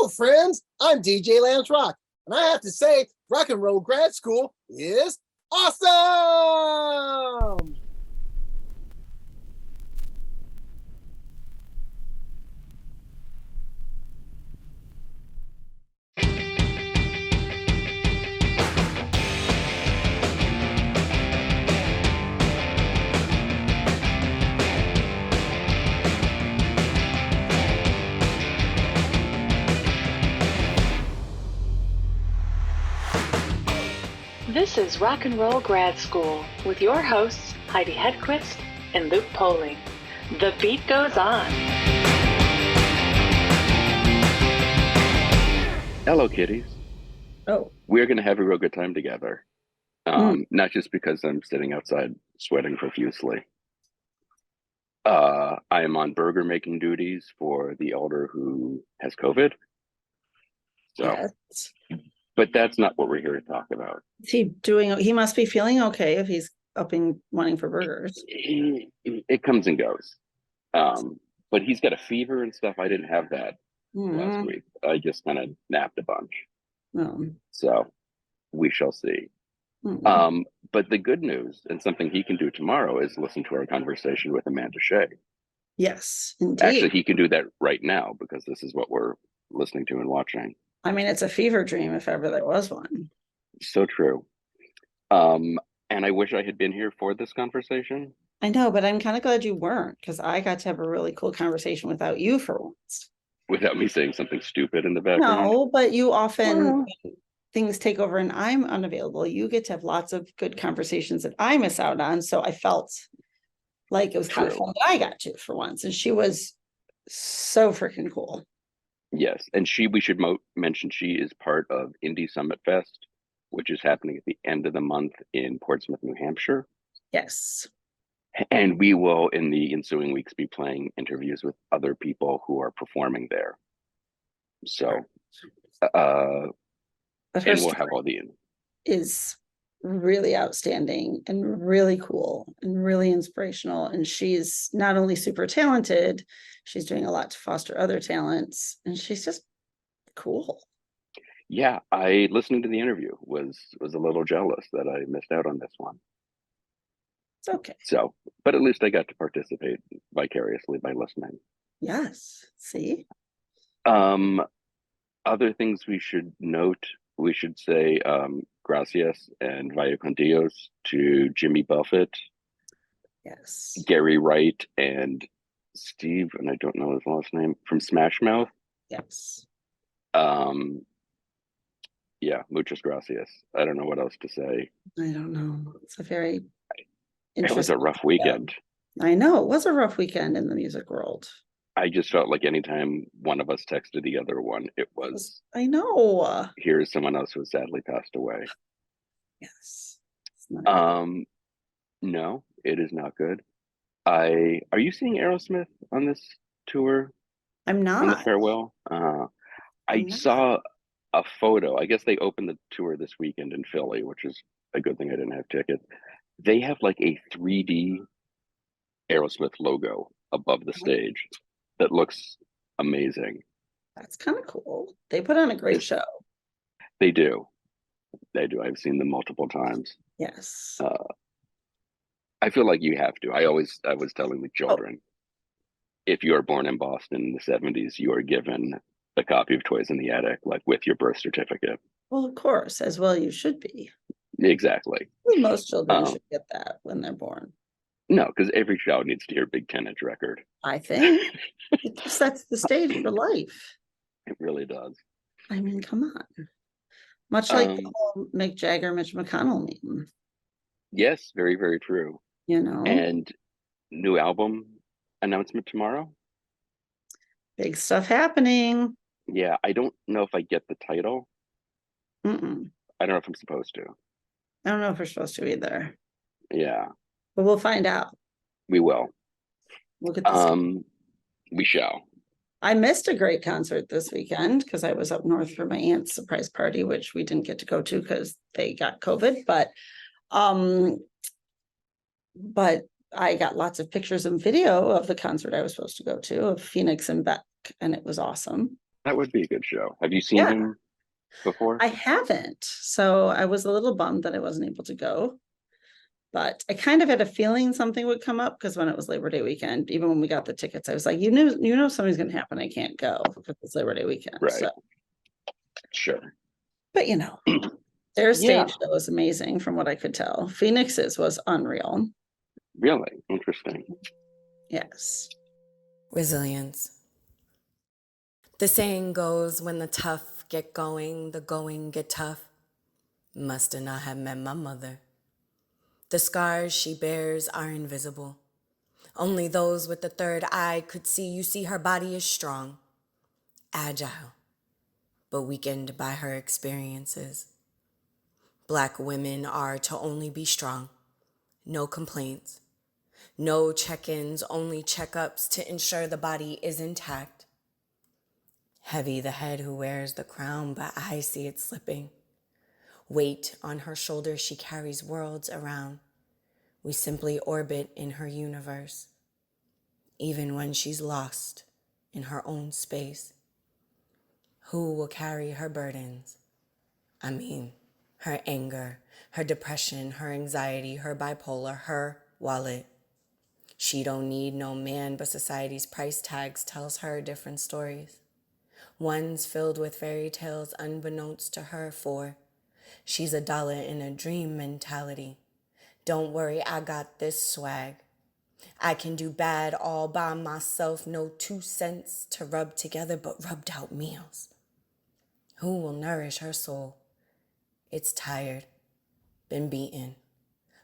Hello, friends. I'm DJ Lance Rock, and I have to say, Rock and Roll Grad School is awesome! This is Rock and Roll Grad School with your hosts, Heidi Hedquist and Luke Poling. The beat goes on. Hello, kiddies. Oh. We're going to have a real good time together. Not just because I'm sitting outside sweating profusely. I am on burger making duties for the elder who has COVID. So, Yes. But that's not what we're here to talk about. Is he doing? He must be feeling okay if he's up and wanting for burgers. It comes and goes. But he's got a fever and stuff. I didn't have that last week. I just kind of napped a bunch. So we shall see. But the good news and something he can do tomorrow is listen to our conversation with Amanda Shea. Yes, indeed. Actually, he can do that right now because this is what we're listening to and watching. I mean, it's a fever dream if ever there was one. So true. And I wish I had been here for this conversation. I know, but I'm kind of glad you weren't, because I got to have a really cool conversation without you for once. Without me saying something stupid in the background? No, but you often, things take over and I'm unavailable. You get to have lots of good conversations that I miss out on. So I felt like it was kind of fun that I got to for once. And she was so freaking cool. Yes, and we should mention she is part of Indie Summit Fest, which is happening at the end of the month in Portsmouth, New Hampshire. Yes. And we will, in the ensuing weeks, be playing interviews with other people who are performing there. So, and we'll have all the... Is really outstanding and really cool and really inspirational. And she's not only super talented, she's doing a lot to foster other talents. And she's just cool. Yeah, listening to the interview was a little jealous that I missed out on this one. It's okay. So, but at least I got to participate vicariously by listening. Yes. See? Other things we should note, we should say gracias and vaya con Dios to Jimmy Buffett. Yes. Gary Wright and Steve, and I don't know his last name, from Smash Mouth. Yes. Yeah, muchas gracias. I don't know what else to say. I don't know. It's a very It was a rough weekend. I know, it was a rough weekend in the music world. I just felt like anytime one of us texted the other one, it was... I know. Here's someone else who sadly passed away. Yes. No, it is not good. Are you seeing Aerosmith on this tour? I'm not. On the farewell? I saw a photo. I guess they opened the tour this weekend in Philly, which is a good thing I didn't have tickets. They have like a 3D Aerosmith logo above the stage that looks amazing. That's kind of cool. They put on a great show. They do. I've seen them multiple times. Yes. I feel like you have to. I was telling the children, if you are born in Boston in the 70s, you are given a copy of Toys in the Attic, like with your birth certificate. Well, of course, as well you should be. Exactly. Most children should get that when they're born. No, because every child needs to hear Big 10-inch record. I think it sets the stage for life. It really does. I mean, come on. Much like the whole Mick Jagger, Mitch McConnell meme. Yes, very, very true. You know? And new album announcement tomorrow. Big stuff happening. Yeah, I don't know if I get the title. I don't know if I'm supposed to. I don't know if we're supposed to either. Yeah. But we'll find out. We will. Look at this. We shall. I missed a great concert this weekend because I was up north for my aunt's surprise party, which we didn't get to go to because they got COVID. But I got lots of pictures and video of the concert I was supposed to go to of Phoenix and Beck, and it was awesome. That would be a good show. Have you seen Yeah. him before? I haven't. So I was a little bummed that I wasn't able to go. But I kind of had a feeling something would come up because when it was Labor Day weekend, even when we got the tickets, I was like, something's going to happen. I can't go because it's Labor Day weekend. Right. So, Sure. but their Yeah. stage show was amazing from what I could tell. Phoenix's was unreal. Really interesting. Yes. Resilience. The saying goes, when the tough get going, the going get tough. Must not have met my mother. The scars she bears are invisible. Only those with the third eye could see. You see, her body is strong, agile, but weakened by her experiences. Black women are to only be strong, no complaints, no check-ins, only checkups to ensure the body is intact. Heavy the head who wears the crown, but I see it slipping. Weight on her shoulders, she carries worlds around. We simply orbit in her universe, even when she's lost in her own space. Who will carry her burdens? I mean, her anger, her depression, her anxiety, her bipolar, her wallet. She don't need no man, but society's price tags tells her different stories. One's filled with fairy tales unbeknownst to her, for she's a dollar in a dream mentality. Don't worry, I got this swag. I can do bad all by myself, no 2 cents to rub together, but rubbed out meals. Who will nourish her soul? It's tired, been beaten,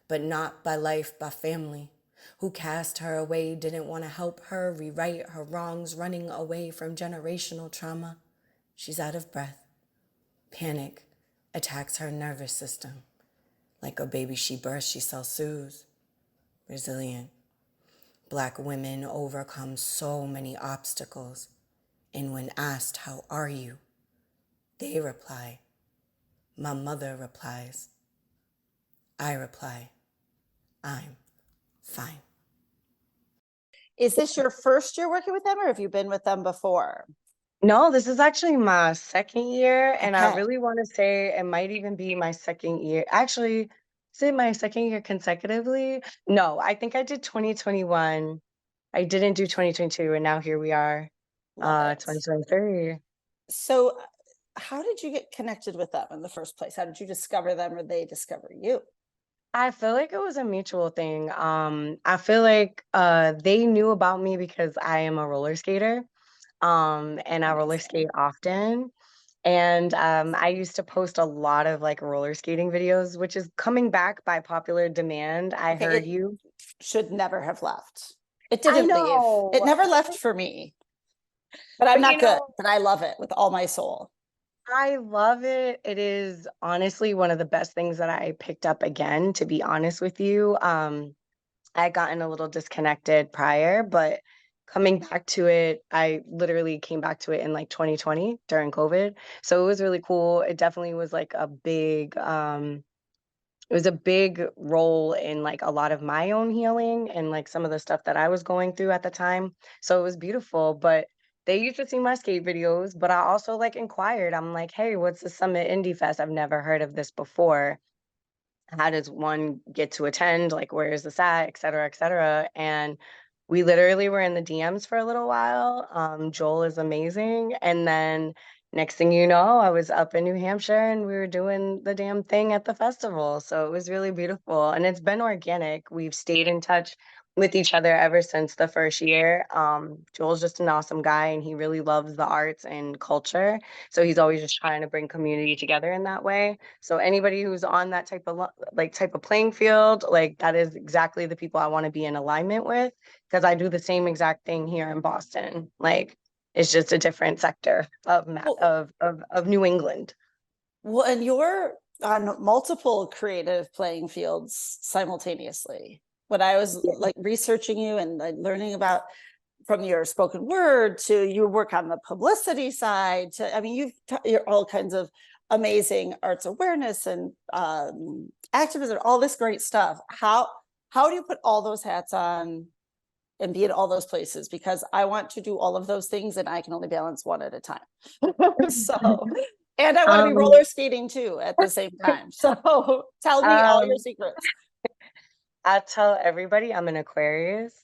but not by life, by family. Who cast her away, didn't want to help her rewrite her wrongs, running away from generational trauma. She's out of breath. Panic attacks her nervous system. Like a baby she births, she self-soothes. Resilient. Black women overcome so many obstacles, and when asked, how are you? They reply, my mother replies. I reply, I'm fine. Is this your first year working with them, or have you been with them before? No, this is actually my second year, and I Okay. really want to say it might even be my second year. Actually, is it my second year consecutively? No, I think I did 2021. I didn't do 2022, and now here we are, Love it. 2023. So how did you get connected with them in the first place? How did you discover them, or they discover you? I feel like it was a mutual thing. I feel like they knew about me because I am a roller skater, and I roller skate often. And I used to post a lot of like roller skating videos, which is coming back by popular demand. I Okay, heard it you. should never have left. It I didn't leave. know, It never left for me. But I'm but not good, but I love it with all my soul. I love it. It is honestly one of the best things that I picked up again, to be honest with you. I had gotten a little disconnected prior, but coming back to it, I literally came back to it in like 2020 during COVID. So it was really cool. It definitely was like it was a big role in like a lot of my own healing and like some of the stuff that I was going through at the time. So it was beautiful. But they used to see my skate videos, but I also like inquired. I'm like, hey, what's the Summit Indie Fest? I've never heard of this before. How does one get to attend? Like, where is this at? Et cetera, et cetera. And we literally were in the DMs for a little while. Joel is amazing. And then next thing you know, I was up in New Hampshire and we were doing the damn thing at the festival. So it was really beautiful. And it's been organic. We've stayed in touch with each other ever since the first year. Joel's just an awesome guy and he really loves the arts and culture. So he's always just trying to bring community together in that way. So anybody who's on that type of playing field, like that is exactly the people I want to be in alignment with, because I do the same exact thing here in Boston. Like it's just a different sector of New England. Well, and you're on multiple creative playing fields simultaneously. When I was like researching you and like learning about from your spoken word to you work on the publicity side to, I mean, you're all kinds of amazing arts awareness and activism, all this great stuff. How do you put all those hats on and be in all those places, because I want to do all of those things and I can only balance one at a time. So, and I want to be roller skating too at the same time. So tell me all your secrets. I tell everybody I'm an Aquarius.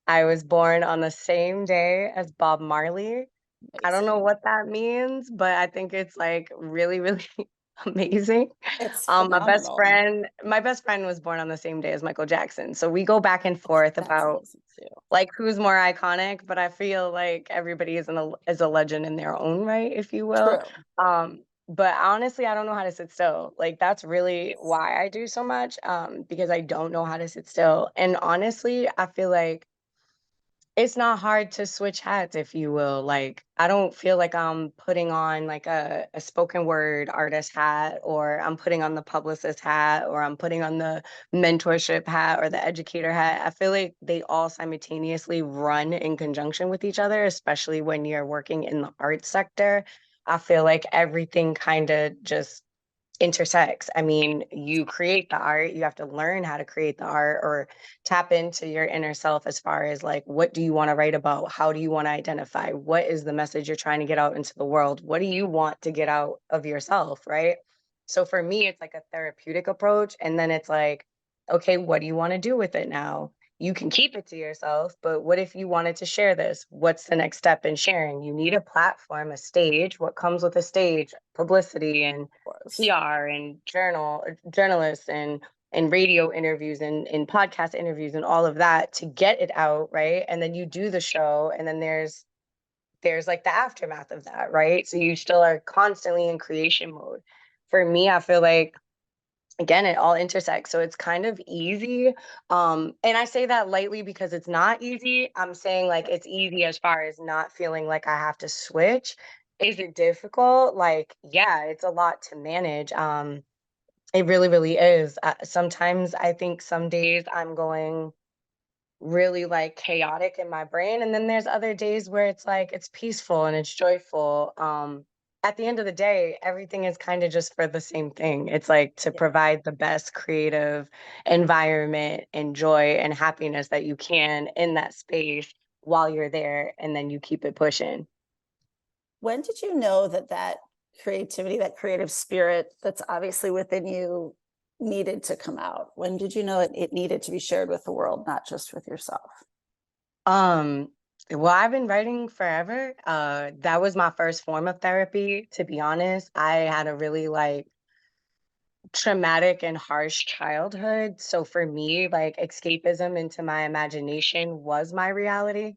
I was born on the same day as Bob Marley. I don't know what that means, but I think it's like really, really amazing. It's My phenomenal. best friend was born on the same day as Michael Jackson. So we go back and forth That's about amazing too. like who's more iconic, but I feel like everybody is a legend in their own right, if you will. True. But honestly, I don't know how to sit still. Like that's really why I do so much, because I don't know how to sit still. And honestly, I feel like it's not hard to switch hats, if you will. Like, I don't feel like I'm putting on like a spoken word artist hat, or I'm putting on the publicist hat, or I'm putting on the mentorship hat or the educator hat. I feel like they all simultaneously run in conjunction with each other, especially when you're working in the art sector. I feel like everything kind of just intersects. I mean, you create the art, you have to learn how to create the art or tap into your inner self as far as like, what do you want to write about? How do you want to identify? What is the message you're trying to get out into the world? What do you want to get out of yourself? Right. So for me, it's like a therapeutic approach. And then it's like, okay, what do you want to do with it now? You can keep it to yourself, but what if you wanted to share this? What's the next step in sharing? You need a platform, a stage. What comes with a stage? Publicity and PR and journalists and radio interviews and podcast interviews and all of that to get it out, right? And then you do the show, and then there's like the aftermath of that, right? So you still are constantly in creation mode. For me, I feel like again it all intersects, so it's kind of easy, and I say that lightly because it's not easy. I'm saying like it's easy as far as not feeling like I have to switch. Is it difficult? Like, yeah, it's a lot to manage. It really, really is. Sometimes I think some days I'm going really like chaotic in my brain, and then there's other days where it's like it's peaceful and it's joyful. At the end of the day, everything is kind of just for the same thing. It's like to provide the best creative environment and joy and happiness that you can in that space while you're there, and then you keep it pushing. When did you know that that creativity, that creative spirit that's obviously within you needed to come out? When did you know it needed to be shared with the world, not just with yourself? Um, well, I've been writing forever. That was my first form of therapy, to be honest. I had a really like traumatic and harsh childhood. So for me, like escapism into my imagination was my reality.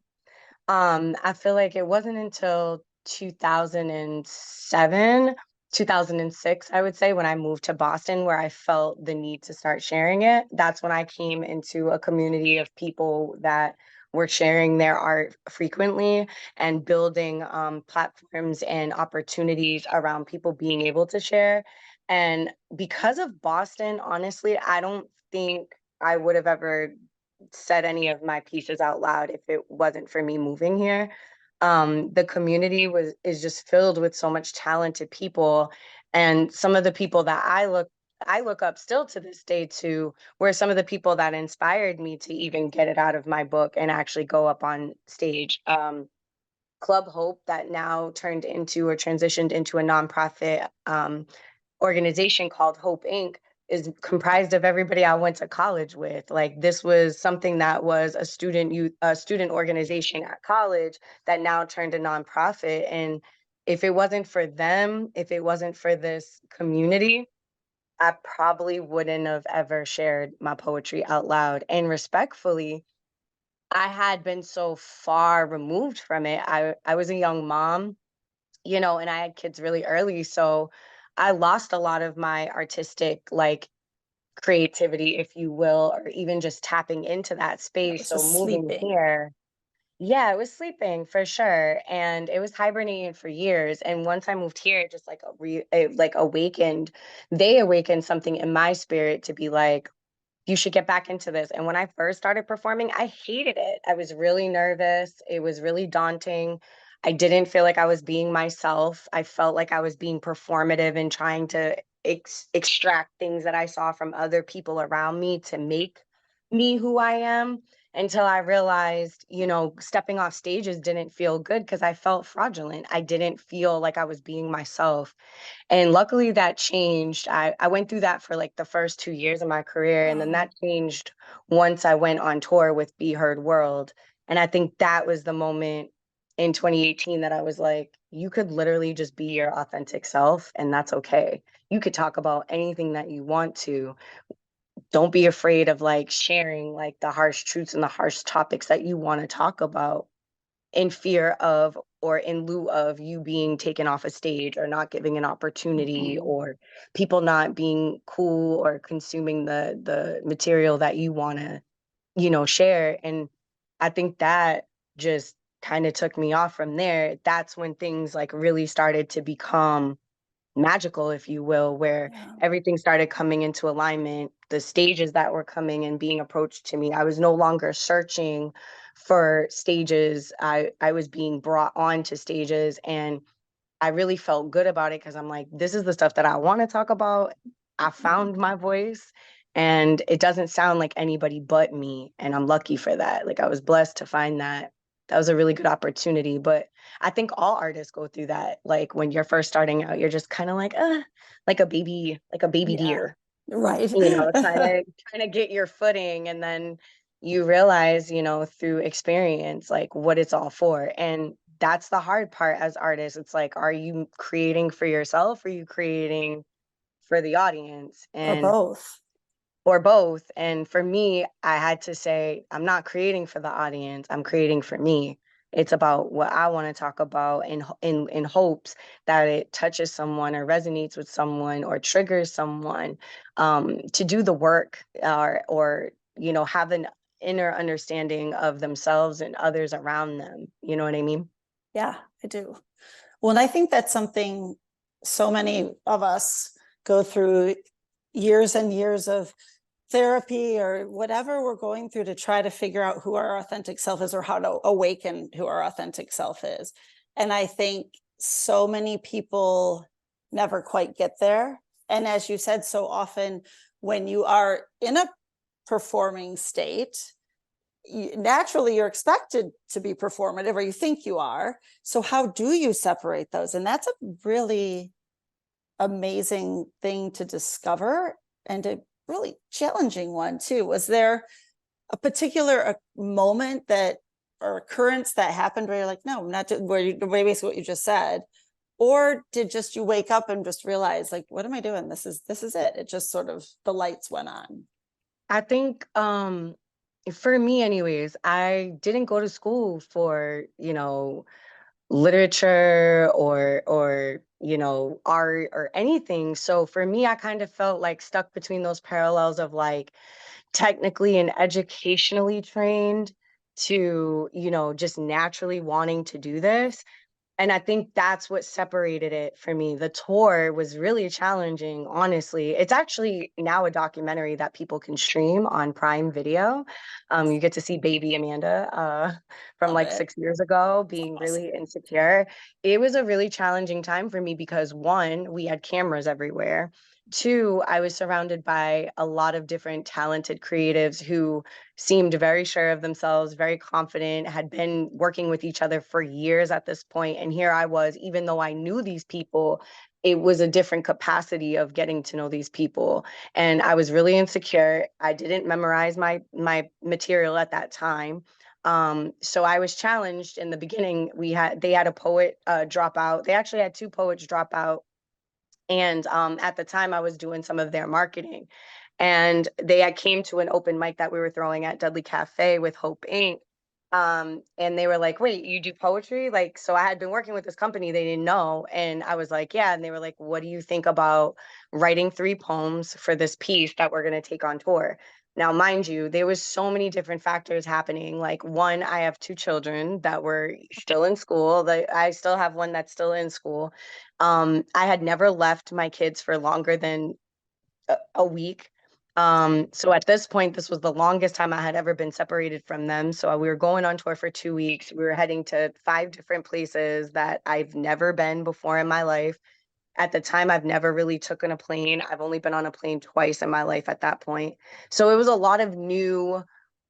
I feel like it wasn't until 2007, 2006, I would say, when I moved to Boston, where I felt the need to start sharing it. That's when I came into a community of people that were sharing their art frequently and building platforms and opportunities around people being able to share. And because of Boston, honestly, I don't think I would have ever said any of my pieces out loud if it wasn't for me moving here. The community was is just filled with so much talented people, and some of the people that I look up still to this day to were some of the people that inspired me to even get it out of my book and actually go up on stage. Club Hope, that now turned into or transitioned into a nonprofit organization called Hope Inc., is comprised of everybody I went to college with. Like this was something that was a student organization at college that now turned a nonprofit. And if it wasn't for them, if it wasn't for this community, I probably wouldn't have ever shared my poetry out loud. And respectfully, I had been so far removed from it. I was a young mom, you know, and I had kids really early. So I lost a lot of my artistic, like, creativity, if you will, or even just tapping into that It space. was So just moving sleeping. here, yeah, it was sleeping for sure. And it was hibernating for years. And once I moved here, it just like it like awakened, they awakened something in my spirit to be like, you should get back into this. And when I first started performing, I hated it. I was really nervous. It was really daunting. I didn't feel like I was being myself. I felt like I was being performative and trying to extract things that I saw from other people around me to make me who I am. until I realized, you know, stepping off stages didn't feel good because I felt fraudulent. I didn't feel like I was being myself. And luckily that changed. I went through that for like the first 2 years of my career. And then that changed once I went on tour with Be Heard World. And I think that was the moment in 2018 that I was like, you could literally just be your authentic self, and that's okay. You could talk about anything that you want to. Don't be afraid of like sharing like the harsh truths and the harsh topics that you want to talk about in fear of or in lieu of you being taken off a stage or not giving an opportunity or people not being cool or consuming the material that you want to, you know, share. And I think that just kind of took me off from there. That's when things like really started to become magical, if you will, where everything started coming into alignment. The stages that were coming and being approached to me, I was no longer searching for stages. I was being brought on to stages, and I really felt good about it because I'm like, this is the stuff that I want to talk about. I found my voice, and it doesn't sound like anybody but me, and I'm lucky for that. Like I was blessed to find that. That was a really good opportunity. But I think all artists go through that. Like when you're first starting out, you're just kind of like a baby Yeah. deer, Right. you know, trying to get your footing. And then you realize, you know, through experience, like what it's all for. And that's the hard part as artists. It's like, are you creating for yourself? Or are you creating for the audience? Or And both. or both. And for me, I had to say, I'm not creating for the audience. I'm creating for me. It's about what I want to talk about in hopes that it touches someone or resonates with someone or triggers someone to do the work or you know, have an inner understanding of themselves and others around them. You know what I mean? Yeah, I do. Well, and I think that's something so many of us go through years and years of therapy or whatever we're going through to try to figure out who our authentic self is or how to awaken who our authentic self is. And I think so many people never quite get there. And as you said, so often when you are in a performing state, naturally you're expected to be performative, or you think you are. So how do you separate those? And that's a really amazing thing to discover, and a really challenging one too. Was there a particular moment that or occurrence that happened where you're like, no, not to, where you basically what you just said, or did just you wake up and just realize like, what am I doing? This is it. It just sort of the lights went on. I think for me anyways, I didn't go to school for, you know, literature or you know, art or anything. So for me, I kind of felt like stuck between those parallels of like technically and educationally trained to, you know, just naturally wanting to do this. And I think that's what separated it for me. The tour was really challenging, honestly. It's actually now a documentary that people can stream on Prime Video. You get to see baby Amanda from Love like it. 6 years ago That's being awesome. really insecure. It was a really challenging time for me because one, we had cameras everywhere. Two, I was surrounded by a lot of different talented creatives who seemed very sure of themselves, very confident, had been working with each other for years at this point. And here I was, even though I knew these people, it was a different capacity of getting to know these people. And I was really insecure. I didn't memorize my material at that time. So I was challenged in the beginning. They had a poet drop out. They actually had two poets drop out. And at the time, I was doing some of their marketing. And they had came to an open mic that we were throwing at Dudley Cafe with Hope Inc. And they were like, wait, you do poetry? Like, so I had been working with this company they didn't know. And I was like, yeah. And they were like, what do you think about writing 3 poems for this piece that we're going to take on tour? Now, mind you, there was so many different factors happening. Like one, I have 2 children that were still in school. I still have one that's still in school. I had never left my kids for longer than a week. So at this point, this was the longest time I had ever been separated from them. So we were going on tour for 2 weeks. We were heading to 5 different places that I've never been before in my life. At the time, I've never really taken a plane. I've only been on a plane twice in my life at that point. So it was a lot of new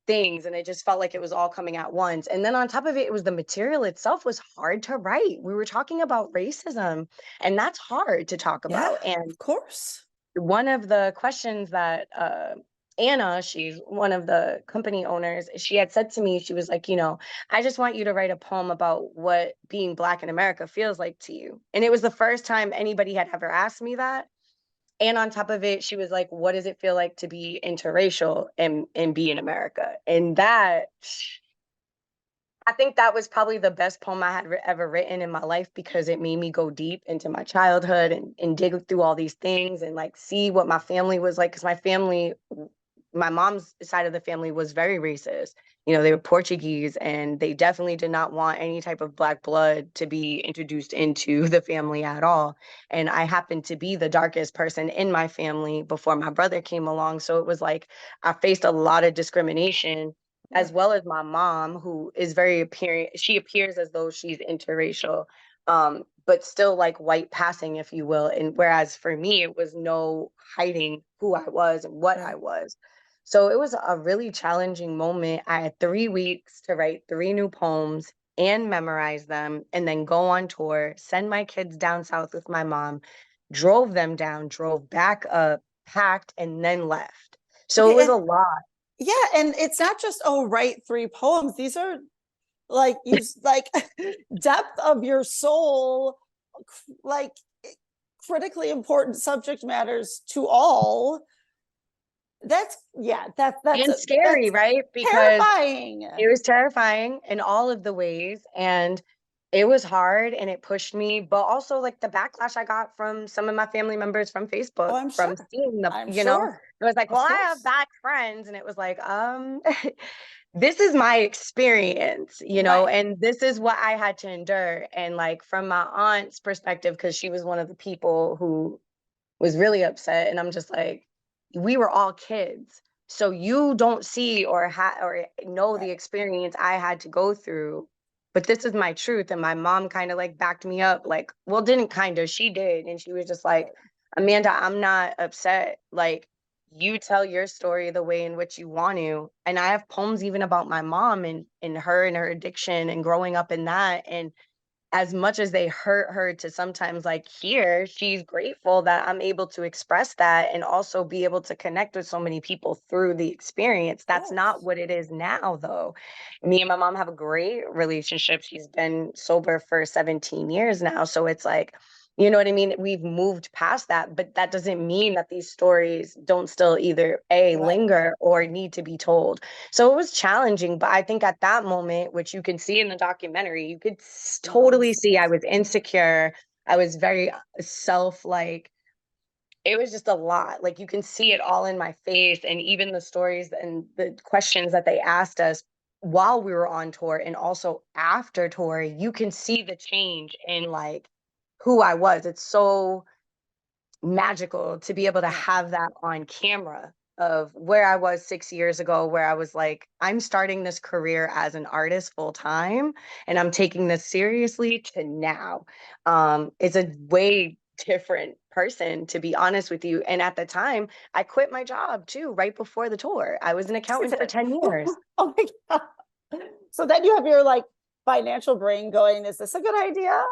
things, and it just felt like it was all coming at once. And then on top of it, it was the material itself was hard to write. We were talking about racism, and that's hard to talk Yeah, about. And of course. one of the questions that Anna, she's one of the company owners, she had said to me, she was like, I just want you to write a poem about what being Black in America feels like to you. And it was the first time anybody had ever asked me that. And on top of it, she was like, what does it feel like to be interracial and be in America? And that, I think that was probably the best poem I had ever written in my life, because it made me go deep into my childhood and dig through all these things and like see what my family was like. Because my mom's side of the family was very racist. They were Portuguese, and they definitely did not want any type of Black blood to be introduced into the family at all. And I happened to be the darkest person in my family before my brother came along. So it was like I faced a lot of discrimination, as well as my mom, who is she appears as though she's interracial, but still like white passing, if you will. And whereas for me, it was no hiding who I was and what I was. So it was a really challenging moment. I had 3 weeks to write 3 new poems and memorize them, and then go on tour, send my kids down south with my mom, drove them down, drove back up, packed, and then left. So it was a lot. Yeah, and it's not just write 3 poems. These are like use like depth of your soul, like critically important subject matters to all. That's and scary, right? Because terrifying. it was terrifying in all of the ways, and it was hard, and it pushed me, but also like the backlash I got from some of my family members from Facebook, I'm from sure. seeing I'm sure. it was like, Of well, I have course. Black friends, and it was like, this is my experience, Right. and this is what I had to endure. And like from my aunt's perspective, because she was one of the people who was really upset, and I'm just like, we were all kids, so you don't see or know the experience I had to go through, but this is my truth. And my mom kind of like backed me up, like, well, didn't kind of, she did. And she was just like, Amanda, I'm not upset, like, you tell your story the way in which you want to. And I have poems even about my mom and her addiction and growing up in that. And as much as they hurt her to sometimes like hear, she's grateful that I'm able to express that and also be able to connect with so many people through the experience. That's not what it is now, though. Me and my mom have a great relationship. She's been sober for 17 years now. So it's like, you know what I mean? We've moved past that, but that doesn't mean that these stories don't still either linger or need to be told. So it was challenging, but I think at that moment, which you can see in the documentary, you could totally see I was insecure. I was very like, it was just a lot. Like you can see it all in my face, and even the stories and the questions that they asked us while we were on tour and also after tour, you can see the change in like who I was. It's so magical to be able to have that on camera of where I was 6 years ago, where I was like, I'm starting this career as an artist full time, and I'm taking this seriously, to now. It's a way different person, to be honest with you. And at the time, I quit my job too, right before the tour. I was an accountant for 10 years. Oh my God. So then you have your like financial brain going, is this a good idea?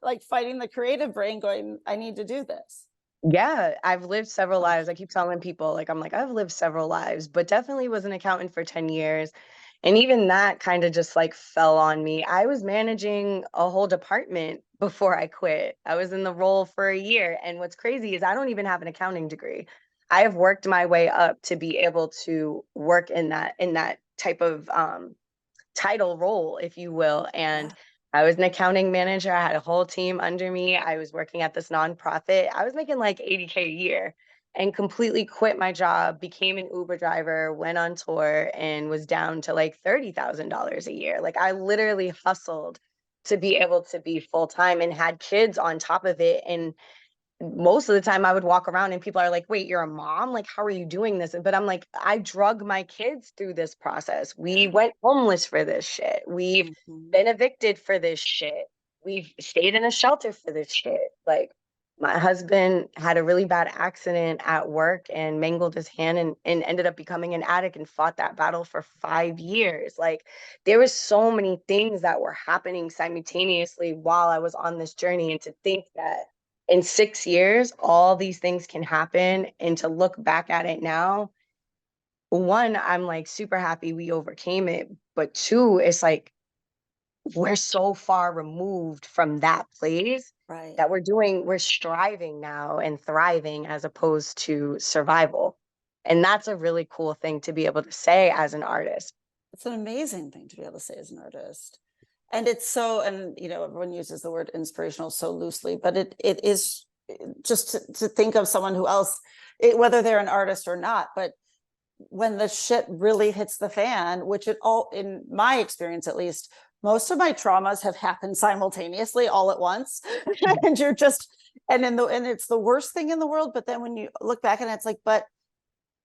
Like fighting the creative brain going, I need to do this. Yeah, I've lived several lives. I keep telling people, like, I'm like, I've lived several lives, but definitely was an accountant for 10 years. And even that kind of just like fell on me. I was managing a whole department before I quit. I was in the role for a year. And what's crazy is I don't even have an accounting degree. I have worked my way up to be able to work in that type of title role, if you will. And I was an accounting manager. I had a whole team under me. I was working at this nonprofit. I was making like 80K a year, and completely quit my job, became an Uber driver, went on tour, and was down to like $30,000 a year. Like I literally hustled to be able to be full time, and had kids on top of it. And most of the time I would walk around and people are like, wait, you're a mom? Like, how are you doing this? But I'm like, I drug my kids through this process. We went homeless for this shit. We've been evicted for this shit. We've stayed in a shelter for this shit. Like, My husband had a really bad accident at work and mangled his hand and ended up becoming an addict and fought that battle for 5 years. Like there was so many things that were happening simultaneously while I was on this journey. And to think that in 6 years, all these things can happen and to look back at it now, one, I'm like super happy we overcame it. But two, it's like we're so far removed from that place Right. that we're striving now and thriving as opposed to survival. And that's a really cool thing to be able to say as an artist. It's an amazing thing to be able to say as an artist. And it's so, and everyone uses the word inspirational so loosely, but it is just to think of someone who else, whether they're an artist or not, but when the shit really hits the fan, which it all, in my experience at least, most of my traumas have happened simultaneously all at once. And you're just, and it's the worst thing in the world. But then when you look back and it's like, but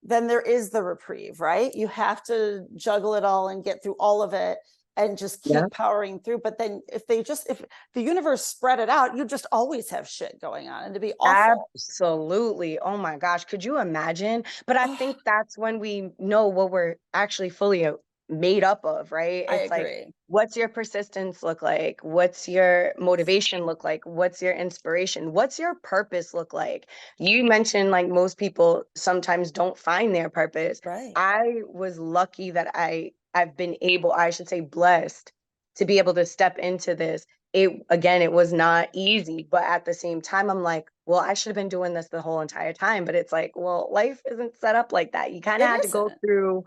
then there is the reprieve, right? You have to juggle it all and get through all of it and just keep powering through. But then if the universe spread it out, you just always have shit going on, and to be awful. Absolutely. Oh my gosh. Could you imagine? But I think that's when we know what we're actually fully made up of, right? I It's like, agree. what's your persistence look like? What's your motivation look like? What's your inspiration? What's your purpose look like? You mentioned like most people sometimes don't find their purpose. Right. I was lucky that I've been able, I should say blessed, to be able to step into this. It was not easy, but at the same time I'm like, well, I should have been doing this the whole entire time. But it's like, well, life isn't set up like that. You kind of It had to go isn't. through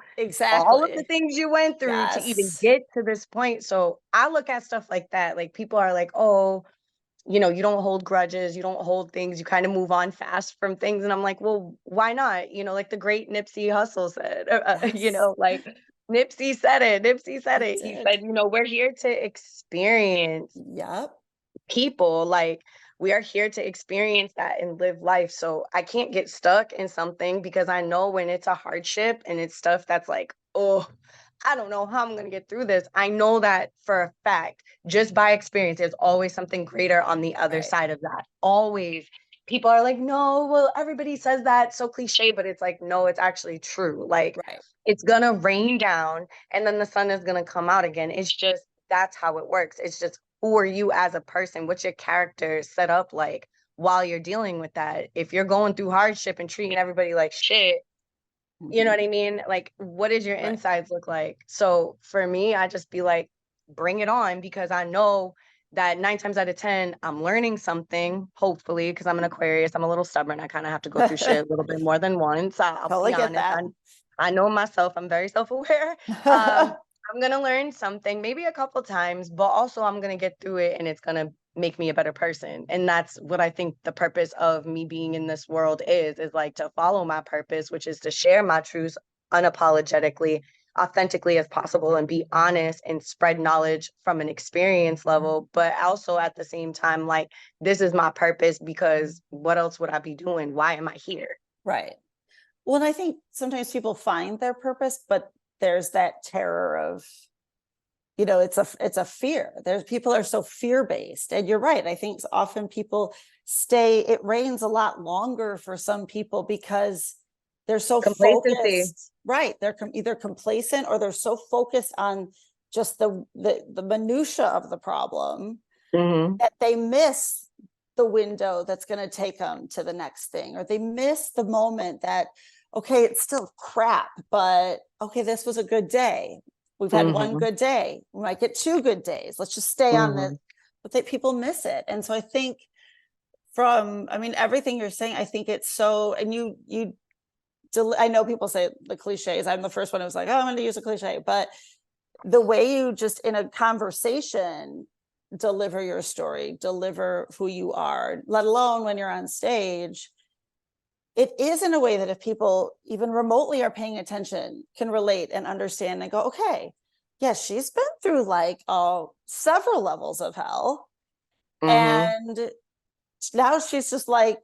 all of the Exactly. things you went through to even Yes. get to this point. So I look at stuff like that. Like people are like, oh, you don't hold grudges, you don't hold things, you kind of move on fast from things. And I'm like, well, why not? Like the great Nipsey Hussle said, Yes. like Nipsey said it. Nipsey said He it. He did. said, we're here to experience Yep. people. Like we are here to experience that and live life. So I can't get stuck in something because I know when it's a hardship and it's stuff that's like, oh, I don't know how I'm going to get through this. I know that for a fact, just by experience, there's always something greater on the other Right. side of that. Always. People are like, no, well, everybody says that, so cliche, but it's like, no, it's actually true. Like, Right. it's going to rain down and then the sun is going to come out again. It's just, that's how it works. It's just, who are you as a person? What's your character set up like while you're dealing with that? If you're going through hardship and treating everybody like shit, you know what I mean? Like, what does your Right. insides look like? So for me, I just be like, bring it on, because I know that 9 times out of 10, I'm learning something, hopefully, because I'm an Aquarius. I'm a little stubborn. I kind of have to go through shit a little bit more than once. I'll Totally be get honest. that. I know myself. I'm very self-aware. I'm going to learn something, maybe a couple times, but also I'm going to get through it and it's going to make me a better person. And that's what I think the purpose of me being in this world is like to follow my purpose, which is to share my truths unapologetically, authentically as possible, and be honest and spread knowledge from an experience level. But also at the same time, like, this is my purpose because what else would I be doing? Why am I here? Right. Well, and I think sometimes people find their purpose, but there's that terror of, it's a fear. There's people are so fear-based. And you're right. I think often people it rains a lot longer for some people because they're so Complacency. focused. Right. They're either complacent or they're so focused on just the minutia of the problem that they miss the window that's going to take them to the next thing, or they miss the moment that, okay, it's still crap, but okay, this was a good day. We've had one good day. We might get 2 good days. Let's just stay on this. But people miss it. And so I think everything you're saying, I think it's so, and I know people say the cliches. I'm the first one who was like, oh, I'm going to use a cliche, but the way you just in a conversation deliver your story, deliver who you are, let alone when you're on stage, it is in a way that if people even remotely are paying attention, can relate and understand and go, okay, yes, she's been through like several levels of hell. And now she's just like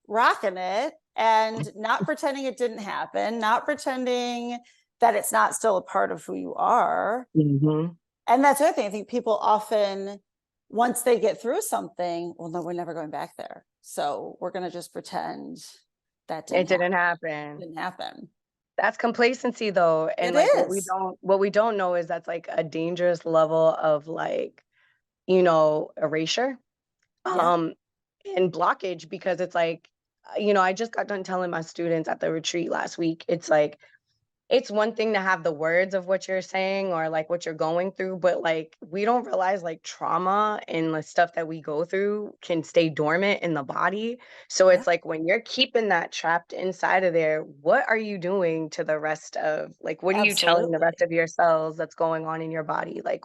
rocking it and not pretending it didn't happen, not pretending that it's not still a part of who you are. And that's the other thing. I think people often, once they get through something, well, no, we're never going back there. So we're going to just pretend that It didn't didn't happen. That's complacency though. And It like is. what we don't know is that's like a dangerous level of like, erasure. Yeah. And blockage, because it's like, I just got done telling my students at the retreat last week, it's like, it's one thing to have the words of what you're saying or like what you're going through, but like we don't realize like trauma and the stuff that we go through can stay dormant in the body. So Yeah. it's like when you're keeping that trapped inside of there, what are you doing to the rest of like what are you telling the Absolutely. rest of your cells that's going on in your body? Like,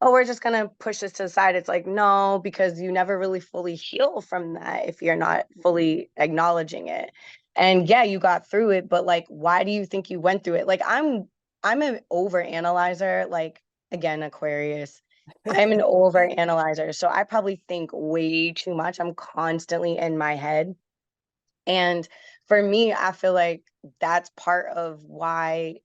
oh, we're just going to push this to the side. It's like, no, because you never really fully heal from that if you're not fully acknowledging it. And yeah, you got through it, but like, why do you think you went through it? Like, I'm an over analyzer, like, again, Aquarius. I'm an over analyzer. So I probably think way too much. I'm constantly in my head. And for me, I feel like that's part of why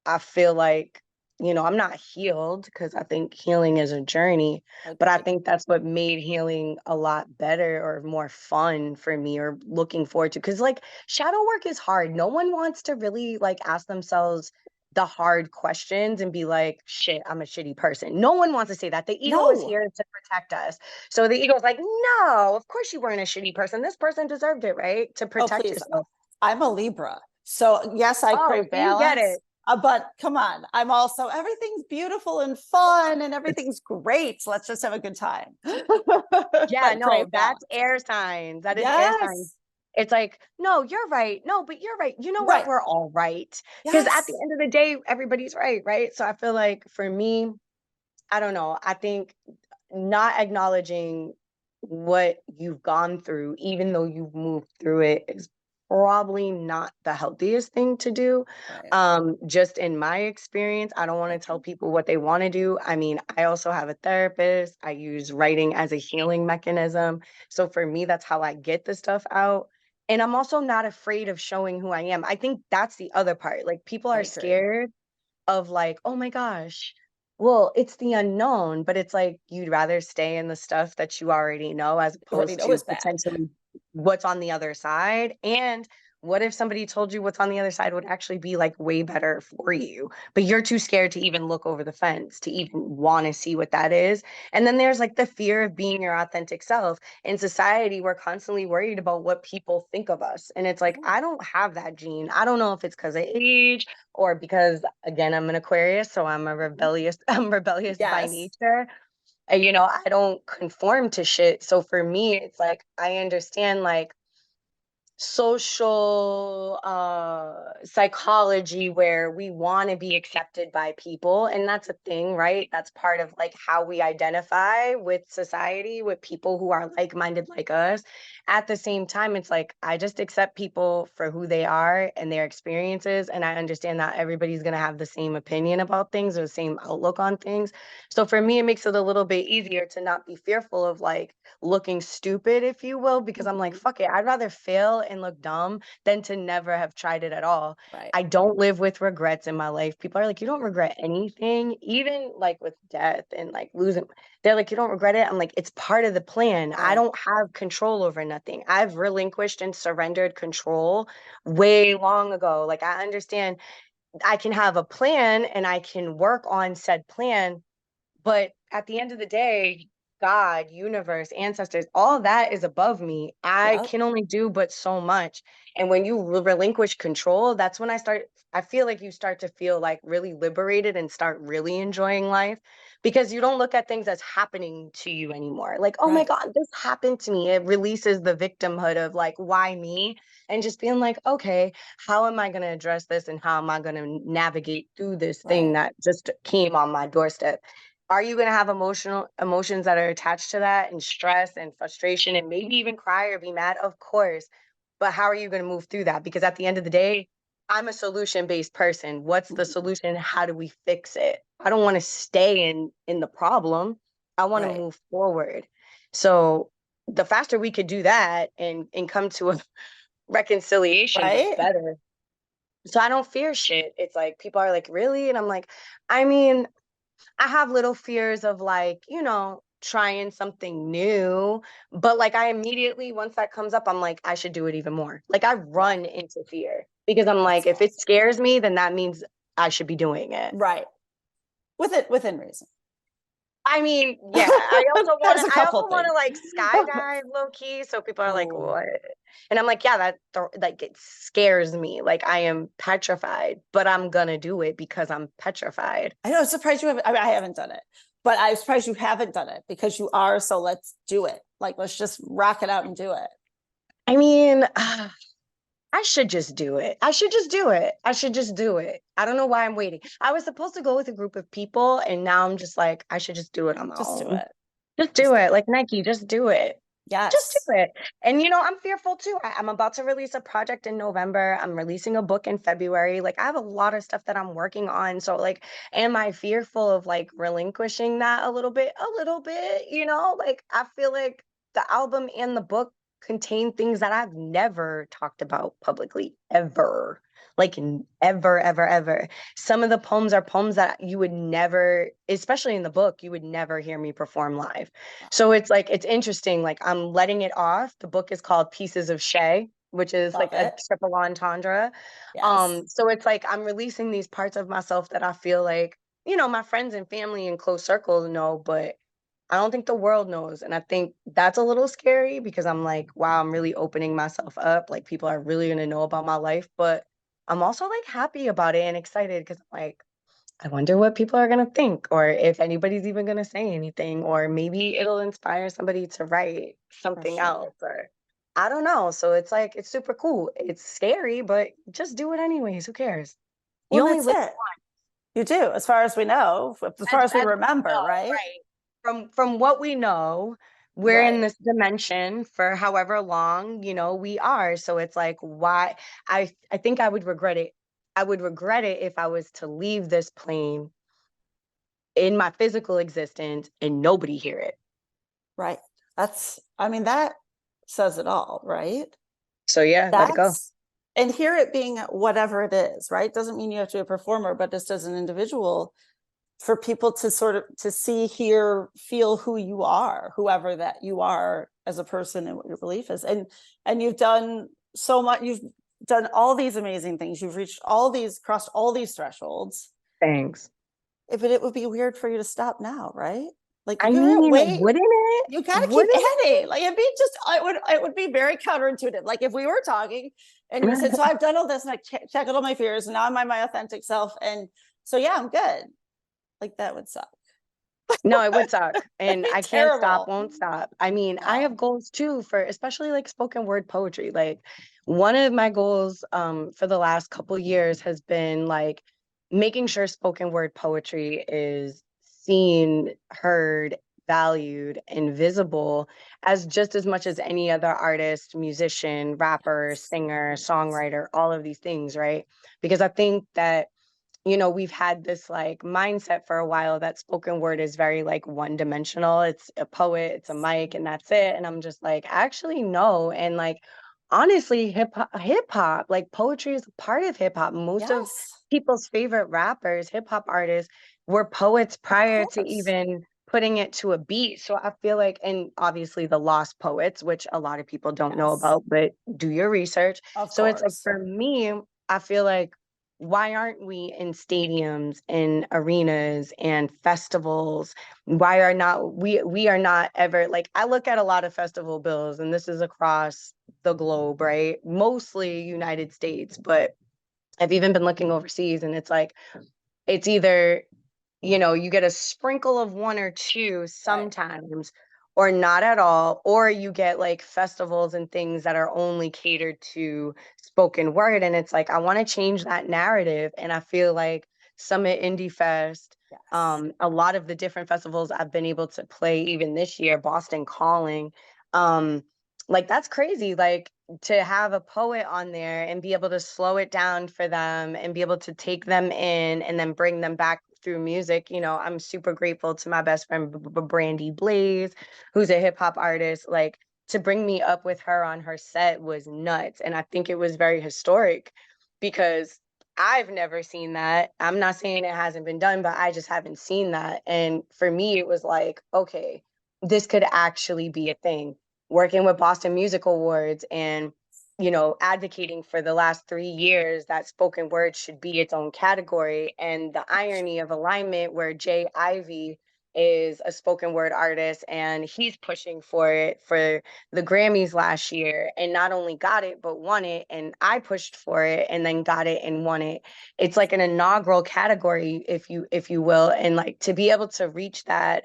I feel like, I'm not healed because I think healing is a journey, but I Agreed. think that's what made healing a lot better or more fun for me or looking forward to. Cause like shadow work is hard. No one wants to really like ask themselves the hard questions and be like, shit, I'm a shitty person. No one wants to say that. The ego is No. here to protect us. So the ego's like, no, of course you weren't a shitty person. This person deserved it, right? To Oh, protect please. yourself. I'm a Libra. So yes, I Oh, crave so you get balance. it. But come on, I'm also everything's beautiful and fun and everything's great. Let's just have a good time. Yeah, But no, crave balance. that's air signs. That is air signs. Yes. It's like, no, you're right. No, but you're right. You know what? Right. We're all right. Because at the Yes. end of the day, everybody's right, right? So I feel like for me, I don't know. I think not acknowledging what you've gone through, even though you've moved through it, is probably not the healthiest thing to do. Right. Just in my experience, I don't want to tell people what they want to do. I mean, I also have a therapist. I use writing as a healing mechanism. So for me, that's how I get the stuff out. And I'm also not afraid of showing who I am. I think that's the other part. Like people I are agree. scared of like, oh my gosh, well, it's the unknown, but it's like you'd rather stay in the stuff that you already know as You already opposed know to it's bad. potentially what's on the other side. And what if somebody told you what's on the other side would actually be like way better for you, but you're too scared to even look over the fence to even want to see what that is? And then there's like the fear of being your authentic self. In society, we're constantly worried about what people think of us. And it's like, I don't have that gene. I don't know if it's because of age or because again I'm an Aquarius, so I'm rebellious by Yes. nature. And, I don't conform to shit. So for me, it's like I understand like social psychology where we want to be accepted by people, and that's a thing, right? That's part of like how we identify with society, with people who are like-minded like us. At the same time, it's like I just accept people for who they are and their experiences, and I understand that everybody's going to have the same opinion about things or the same outlook on things. So for me, it makes it a little bit easier to not be fearful of like looking stupid, if you will, because I'm like, fuck it. I'd rather fail and look dumb than to never have tried it at all. Right. I don't live with regrets in my life. People are like, you don't regret anything, even like with death and like losing. They're like, you don't regret it. I'm like, it's part of the plan. I Right. don't have control over nothing. I've relinquished and surrendered control way long ago. Like, I understand I can have a plan and I can work on said plan, but at the end of the day, God, universe, ancestors, all that is above me. I Yep. can only do but so much. And when you relinquish control, that's when I feel like you start to feel like really liberated and start really enjoying life because you don't look at things as happening to you anymore. Like, oh my Right. God, this happened to me. It releases the victimhood of like, why me? And just being like, okay, how am I going to address this and how am I going to navigate through this thing Right. that just came on my doorstep? Are you going to have emotions that are attached to that and stress and frustration and maybe even cry or be mad? Of course. But how are you going to move through that? Because at the end of the day, I'm a solution-based person. What's the Mhm. solution? How do we fix it? I don't want to stay in the problem. I want to Right. move forward. So the faster we could do that and come to a reconciliation, the Right. better. So I don't fear shit. It's like people are like, really? And I'm like, I mean, I have little fears of like, trying something new. But like I immediately, once that comes up, I'm like, I should do it even more. Like I run into fear because I'm like, if it scares me, then that means I should be doing it. Right. Within reason. I mean, yeah, I also There's a want couple to like things. skydive low key. So people are like, Oh. what? And I'm like, yeah, like it scares me. Like I am petrified, but I'm gonna do it because I'm petrified. I know, I'm surprised you haven't. I mean, I haven't done it, but I'm surprised you haven't done it because you are. So let's do it. Like, let's just rock it out and do it. I mean, I should just do it. I should just do it. I should just do it. I don't know why I'm waiting. I was supposed to go with a group of people, and now I'm just like, I should just do it on my Just do own. it. Just do it. Like Nike, just do it. Yes. Just do it. And I'm fearful too. I'm about to release a project in November. I'm releasing a book in February. Like I have a lot of stuff that I'm working on. So like, am I fearful of like relinquishing that a little bit? A little bit, like I feel like the album and the book contain things that I've never talked about publicly ever. Like ever, ever, ever. Some of the poems are poems that you would never, especially in the book, you would never hear me perform live. So it's like, it's interesting. Like I'm letting it off. The book is called Pieces of Shea, which is Love like a it. triple entendre. Yes. So it's like I'm releasing these parts of myself that I feel like, my friends and family and close circles know, but I don't think the world knows. And I think that's a little scary because I'm like, wow, I'm really opening myself up. Like people are really going to know about my life. But I'm also like happy about it and excited because I'm like, I wonder what people are going to think or if anybody's even going to say anything, or maybe it'll inspire somebody to write something sure. else, or I don't know. So it's like, it's super cool. It's scary, but just do it anyways. Who cares? You Well, only that's live it. You do, as far as we know, as far as we as we remember, know, right? right? From what we know, we're in Right. this dimension for however long, we are. So it's like, why? I think I would regret it. I would regret it if I was to leave this plane in my physical existence and nobody hear it. Right. I mean, that says it all, right? So yeah, let it go. And hear it being whatever it is, right? Doesn't mean you have to be a performer, but just as an individual, for people to sort of to see, hear, feel who you are, whoever that you are as a person and what your belief is. And you've done so much, you've done all these amazing things, you've reached crossed all these thresholds. Thanks. If it would be weird for you to stop now, right? Like I mean, wait, wouldn't it? you gotta keep heading. Like it would be very counterintuitive. Like if we were talking and you said, so I've done all this and I checked all my fears and now I'm my authentic self. And so, yeah, I'm good. Like that would suck. No, it would suck. And I can't stop, Terrible. won't stop. I mean, I have goals too for especially like spoken word poetry. Like one of my goals for the last couple years has been like making sure spoken word poetry is seen, heard, valued, and visible as just as much as any other artist, musician, rapper, singer, songwriter, all of these things, right? Because I think that we've had this like mindset for a while that spoken word is very like one dimensional. It's a poet, it's a mic, and that's it. And I'm just like, actually, no. And like, honestly, hip hop, like poetry is a part of hip hop. Most of people's favorite rappers, hip hop artists, were poets prior to even putting it to a beat. So I feel like, and obviously the lost poets, which a lot of people don't know about, but do your research. So it's like, for me, I feel like, why aren't we in stadiums and arenas and festivals? Why are not we are not ever, like, I look at a lot of festival bills, and this is across the globe, right? Mostly United States, but I've even been looking overseas, and it's like it's either you get a sprinkle of one or two sometimes, or not at all, or you get like festivals and things that are only catered to spoken word. And it's like, I want to change that narrative. And I feel like Summit Indie Fest, a lot of the different festivals I've been able to play, even this year, Boston Calling, like that's crazy. Like to have a poet on there and be able to slow it down for them and be able to take them in and then bring them back through music. I'm super grateful to my best friend Brandy Blaze, who's a hip hop artist. Like to bring me up with her on her set was nuts, and I think it was very historic because I've never seen that. I'm not saying it hasn't been done, but I just haven't seen that. And for me, it was like, okay, this could actually be a thing. Working with Boston Music Awards and, you know, advocating for the last 3 years that spoken word should be its own category. And the irony of alignment where Jay Ivy is a spoken word artist and he's pushing for it for the Grammys last year and not only got it but won it, and I pushed for it and then got it and won it. It's like an inaugural category, if you will, and like to be able to reach that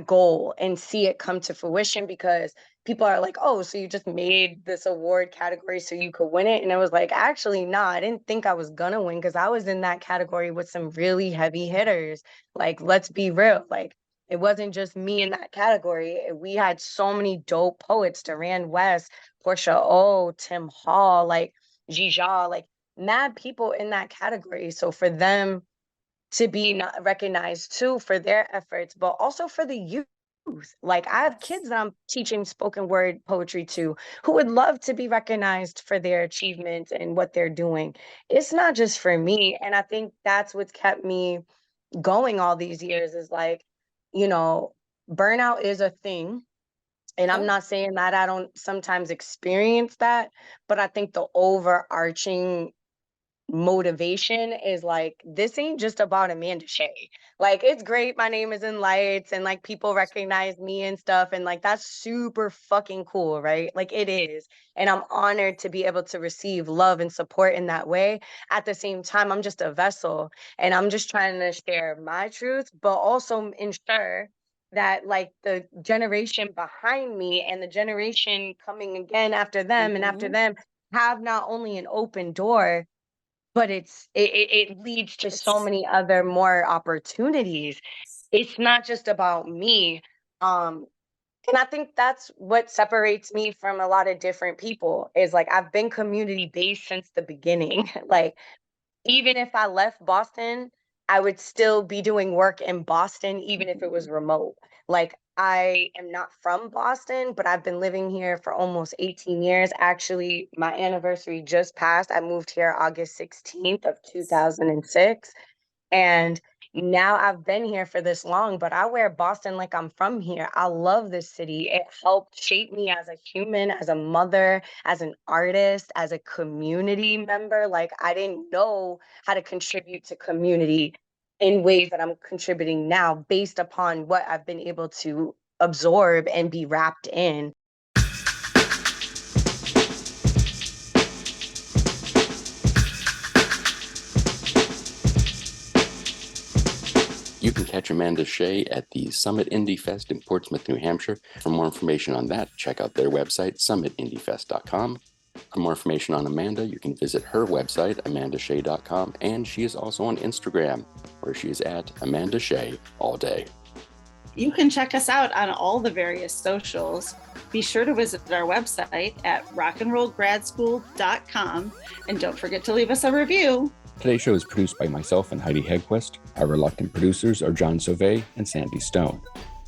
goal and see it come to fruition, because people are like, oh, so you just made this award category so you could win it? And I was like, actually, nah, I didn't think I was gonna win because I was in that category with some really heavy hitters. Like, let's be real. Like, it wasn't just me in that category. We had so many dope poets, Duran West, Portia O, Tim Hall, like Zizha, like mad people in that category. So for them to be not recognized too for their efforts, but also for the youth. Like, I have kids that I'm teaching spoken word poetry to who would love to be recognized for their achievements and what they're doing. It's not just for me. And I think that's what's kept me going all these years is like, you know, burnout is a thing. And I'm not saying that I don't sometimes experience that, but I think the overarching motivation is like, this ain't just about Amanda Shea. Like, it's great my name is in lights and like people recognize me and stuff, and like that's super fucking cool, right? Like, it is. And I'm honored to be able to receive love and support in that way. At the same time, I'm just a vessel and I'm just trying to share my truth, but also ensure that like the generation behind me and the generation coming again after them and after them have not only an open door, but it leads to so many other more opportunities. It's not just about me. And I think that's what separates me from a lot of different people is like I've been community based since the beginning. Like, even if I left Boston, I would still be doing work in Boston, even if it was remote. Like, I am not from Boston, but I've been living here for almost 18 years. Actually, my anniversary just passed. I moved here August 16th of 2006. And now I've been here for this long, but I wear Boston like I'm from here. I love this city. It helped shape me as a human, as a mother, as an artist, as a community member. Like, I didn't know how to contribute to community in ways that I'm contributing now based upon what I've been able to absorb and be wrapped in. You can catch Amanda Shea at the Summit Indie Fest in Portsmouth, New Hampshire. For more information on that, check out their website, summitindiefest.com. For more information on Amanda, you can visit her website, amandashea.com, and she is also on Instagram, where she is at Amanda Shea all day. You can check us out on all the various socials. Be sure to visit our website at rockandrollgradschool.com, and don't forget to leave us a review. Today's show is produced by myself and Heidi Hedquist. Our reluctant producers are John Sauvé and Sandy Stone.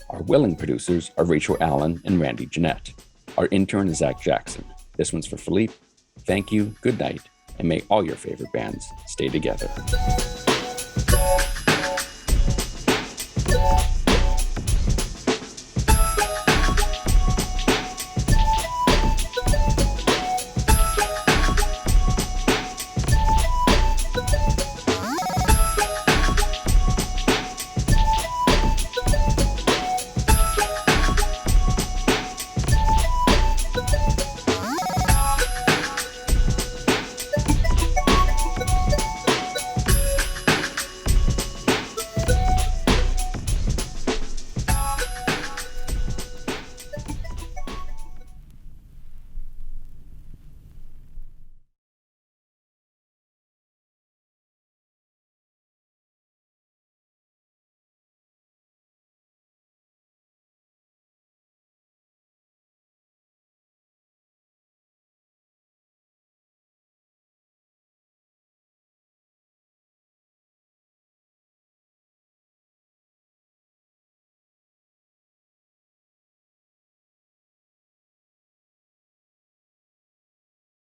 Our willing producers are Rachel Allen and Randy Jeanette. Our intern is Zach Jackson. This one's for Philippe. Thank you, good night, and may all your favorite bands stay together.